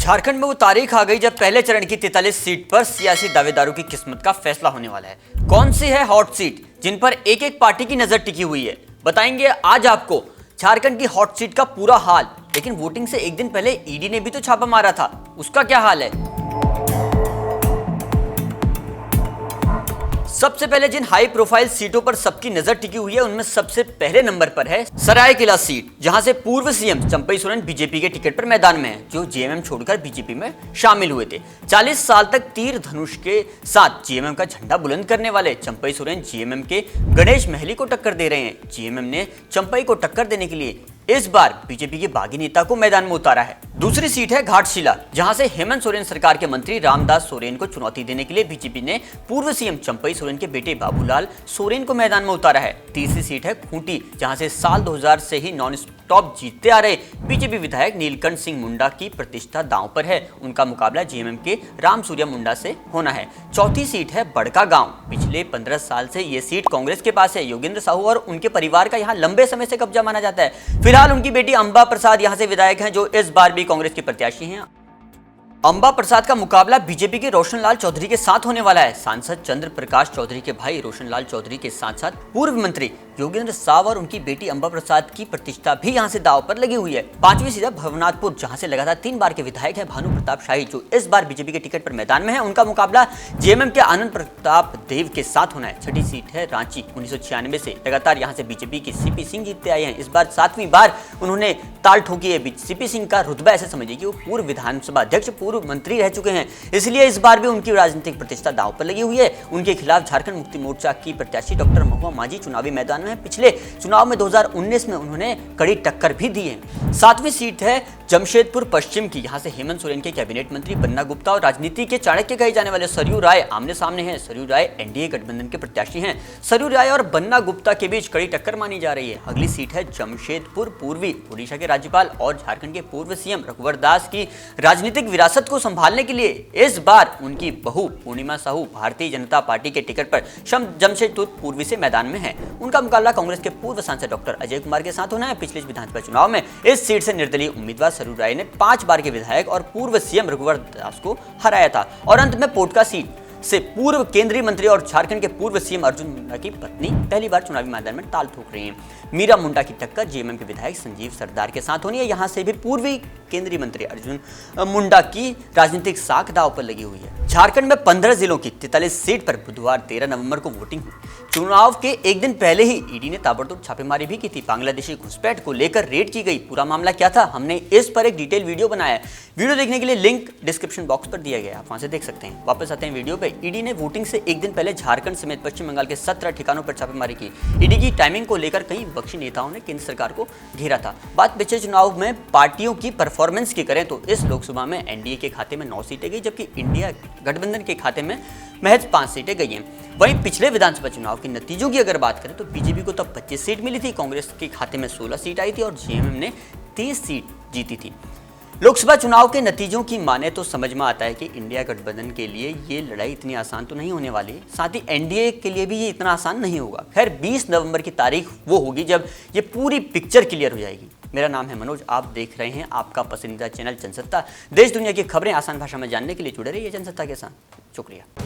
झारखंड में वो तारीख आ गई जब पहले चरण की 43 सीट पर सियासी दावेदारों की किस्मत का फैसला होने वाला है। कौन सी है हॉट सीट जिन पर एक एक पार्टी की नजर टिकी हुई है, बताएंगे आज आपको झारखंड की हॉट सीट का पूरा हाल। लेकिन वोटिंग से एक दिन पहले ईडी ने भी तो छापा मारा था, उसका क्या हाल है? सबसे पहले जिन हाई प्रोफाइल सीटों पर सबकी नजर टिकी हुई है उनमें सबसे पहले नंबर पर है सरायकेला सीट, जहां से पूर्व सीएम चंपई सोरेन बीजेपी के टिकट पर मैदान में हैं, जो जेएमएम छोड़कर बीजेपी में शामिल हुए थे। 40 साल तक तीर धनुष के साथ जेएमएम का झंडा बुलंद करने वाले चंपई सोरेन जेएमएम के गणेश महली को टक्कर दे रहे हैं। जेएमएम ने चंपई को टक्कर देने के लिए इस बार बीजेपी के बागी नेता को मैदान में उतारा है। दूसरी सीट है घाटशिला, जहां से हेमंत सोरेन सरकार के मंत्री रामदास सोरेन को चुनौती देने के लिए बीजेपी ने पूर्व सीएम चंपई सोरेन के बेटे बाबूलाल सोरेन को मैदान में उतारा है। तीसरी सीट है खूंटी, जहां से साल 2000 से ही नॉन स्टॉप जीतते आ रहे बीजेपी विधायक नीलकंठ सिंह मुंडा की प्रतिष्ठा दांव पर है। उनका मुकाबला जेएमएम के राम सूर्या मुंडा से होना है। चौथी सीट है बड़का गांव, पिछले 15 साल से ये सीट कांग्रेस के पास है। योगेंद्र साहू और उनके परिवार का यहाँ लंबे समय से कब्जा माना जाता है। फिलहाल उनकी बेटी अंबा प्रसाद यहां से विधायक हैं, जो इस बार भी कांग्रेस की प्रत्याशी हैं। अंबा प्रसाद का मुकाबला बीजेपी के रोशन लाल चौधरी के साथ होने वाला है। सांसद चंद्र प्रकाश चौधरी के भाई रोशन लाल चौधरी के साथ साथ पूर्व मंत्री योगेंद्र साहू और उनकी बेटी अंबा प्रसाद की प्रतिष्ठा भी यहां से दांव पर लगी हुई है। पांचवी सीट है भवनाथपुर, जहां से लगातार 3 बार के विधायक हैं भानु प्रताप शाही, जो इस बार बीजेपी के टिकट पर मैदान में है। उनका मुकाबला जेएमएम के आनंद प्रताप देव के साथ होना है। छठी सीट है रांची, 1996 से लगातार यहां से बीजेपी के सीपी सिंह जीतते आए हैं। इस बार 7वीं बार उन्होंने ताल ठोकी है। सीपी सिंह का रुतबा ऐसे समझिए कि वो पूर्व विधानसभा अध्यक्ष, पूर्व मंत्री रह चुके हैं, इसलिए इस बार भी उनकी राजनीतिक प्रतिष्ठा दांव पर लगी हुई है। उनके खिलाफ झारखंड मुक्ति मोर्चा की प्रत्याशी डॉक्टर महुआ माझी चुनावी मैदान में है। पिछले चुनाव में 2019 में उन्होंने कड़ी टक्कर भी दी है। 7वीं सीट है जमशेदपुर पश्चिम की, यहां से हेमंत सोरेन के कैबिनेट मंत्री बन्ना गुप्ता और राजनीति के चाणक्य कहे जाने वाले सरयू राय आमने सामने हैं। सरयू राय एनडीए गठबंधन के प्रत्याशी हैं। सरयू राय और बन्ना गुप्ता के बीच कड़ी टक्कर मानी जा रही है। अगली सीट है जमशेदपुर पूर्वी, ओडिशा के राज्यपाल और झारखंड के पूर्व सीएम रघुवर दास की राजनीतिक विरासत को संभालने के लिए इस बार उनकी बहू पूर्णिमा साहू भारतीय जनता पार्टी के टिकट पर जमशेदपुर पूर्वी से मैदान में है। उनका मुकाबला कांग्रेस के पूर्व सांसद डॉक्टर अजय कुमार के साथ होना है। पिछले विधानसभा चुनाव में इस सीट से निर्दलीय उम्मीदवार सरयू राय ने 5 बार के विधायक और पूर्व सीएम रघुवर दास को हराया था। और अंत में पोटका सीट से पूर्व केंद्रीय मंत्री और झारखंड के पूर्व सीएम अर्जुन मुंडा की पत्नी पहली बार चुनावी मैदान में ताल ठोक रही हैं। मीरा मुंडा की टक्कर जेएमएम के विधायक संजीव सरदार के साथ होनी है। यहां से भी पूर्वी केंद्रीय मंत्री अर्जुन मुंडा की राजनीतिक साख दांव पर लगी हुई है। झारखंड में 15 जिलों की 43 सीट पर बुधवार 13 नवंबर को वोटिंग हुई। चुनाव के एक दिन पहले ही ईडी ने ताबड़तोड़ छापेमारी भी की थी। बांग्लादेशी घुसपैठ को लेकर रेड की गई। पूरा मामला क्या था, हमने इस पर एक डिटेल वीडियो बनाया है। वीडियो देखने के लिए लिंक डिस्क्रिप्शन बॉक्स पर दिया गया है, आप वहां से देख सकते हैं। वापस आते हैं वीडियो पे। ईडी ने वोटिंग से एक दिन पहले झारखंड समेत पश्चिम बंगाल के 17 ठिकानों पर छापेमारी की। ईडी की टाइमिंग को लेकर कई विपक्षी नेताओं ने केंद्र सरकार को घेरा था। बात पिछले चुनाव में पार्टियों की परफॉर्मेंस की करें तो इस लोकसभा में एनडीए के खाते में 9 सीटें गई, जबकि इंडिया गठबंधन के खाते में महज 5 सीटें गई हैं। वहीं पिछले विधानसभा चुनाव के नतीजों की अगर बात करें तो बीजेपी को तब 25 सीट मिली थी, कांग्रेस के खाते में 16 सीट आई थी और जेएमएम ने 30 सीट जीती थी। लोकसभा चुनाव के नतीजों की माने तो समझ में आता है कि इंडिया गठबंधन के लिए ये लड़ाई इतनी आसान तो नहीं होने वाली, साथ ही एनडीए के लिए भी ये इतना आसान नहीं होगा। खैर 20 नवंबर की तारीख वो होगी जब ये पूरी पिक्चर क्लियर हो जाएगी। मेरा नाम है मनोज, आप देख रहे हैं आपका पसंदीदा चैनल जनसत्ता। देश दुनिया की खबरें आसान भाषा में जानने के लिए जुड़े रहिए जनसत्ता के साथ। शुक्रिया।